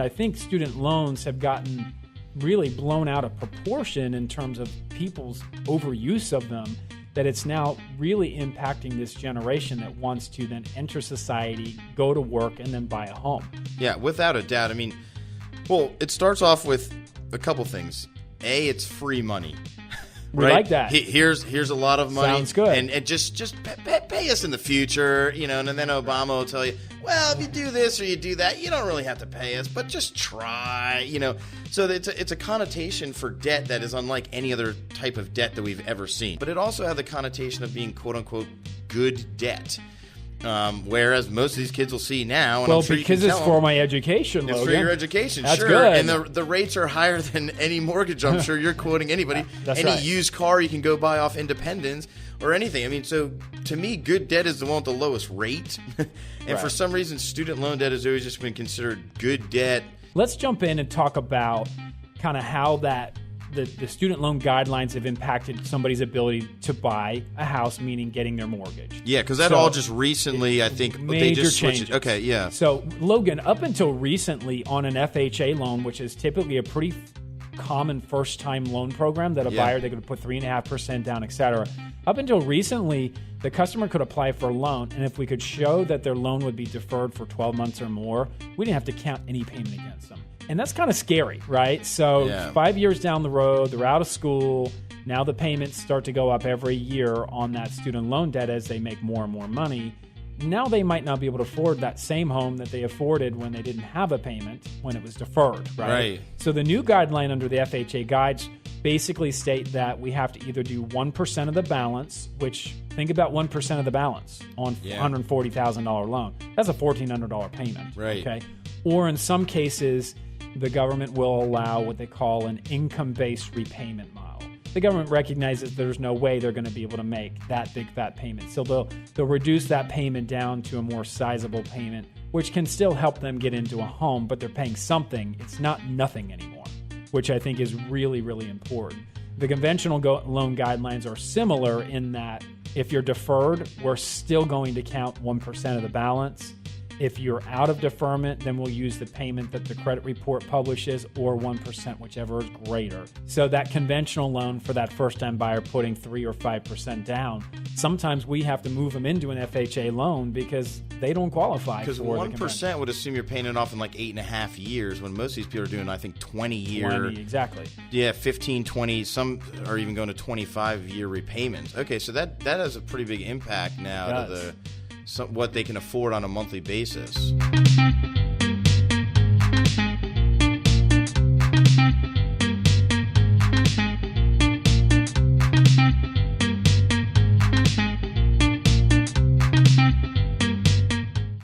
I think student loans have gotten really blown out of proportion in terms of people's overuse of them, that it's now really impacting this generation that wants to then enter society, go to work, and then buy a home. Yeah, without a doubt. I mean, well, it starts off with a couple things. A, it's free money. We right? like that. Here's a lot of money. Sounds good. And just pay us in the future, and then Obama will tell you, well, if you do this or you do that, you don't really have to pay us, but just try, So it's a connotation for debt that is unlike any other type of debt that we've ever seen. But it also has the connotation of being, quote unquote, good debt. Whereas most of these kids will see now, and well, I'm sure because you can it's tell for them, my education, it's Logan. for your education, That's sure. good. And the rates are higher than any mortgage. I'm sure you're quoting anybody. That's any right. used car you can go buy off Independence or anything. I mean, so to me, good debt is the one with the lowest rate. And Right. for some reason, student loan debt has always just been considered good debt. Let's jump in and talk about kind of how the student loan guidelines have impacted somebody's ability to buy a house, meaning getting their mortgage. Yeah, because that all just recently, I think, they Major just switched changes. it. Okay, yeah. So, Logan, up until recently on an FHA loan, which is typically a pretty common first-time loan program that a buyer, they could put 3.5% down, et cetera. Up until recently, the customer could apply for a loan, and if we could show that their loan would be deferred for 12 months or more, we didn't have to count any payment against them. And that's kind of scary, right? So 5 years down the road, they're out of school. Now the payments start to go up every year on that student loan debt as they make more and more money. Now they might not be able to afford that same home that they afforded when they didn't have a payment, when it was deferred, right? So the new guideline under the FHA guides basically state that we have to either do 1% of the balance, which think about 1% of the balance on $140,000 loan. That's a $1,400 payment, right? Okay, or in some cases, the government will allow what they call an income-based repayment model. The government recognizes there's no way they're going to be able to make that big fat payment. So they'll reduce that payment down to a more sizable payment, which can still help them get into a home, but they're paying something. It's not nothing anymore, which I think is really, really important. The conventional loan guidelines are similar in that if you're deferred, we're still going to count 1% of the balance. If you're out of deferment, then we'll use the payment that the credit report publishes or 1%, whichever is greater. So that conventional loan for that first-time buyer putting 3 or 5% down, sometimes we have to move them into an FHA loan because they don't qualify for the conventional. Because 1% would assume you're paying it off in like 8.5 years, when most of these people are doing, I think, 20 year. 20, exactly. Yeah, 15, 20. Some are even going to 25-year repayments. Okay, so that has a pretty big impact now to what they can afford on a monthly basis.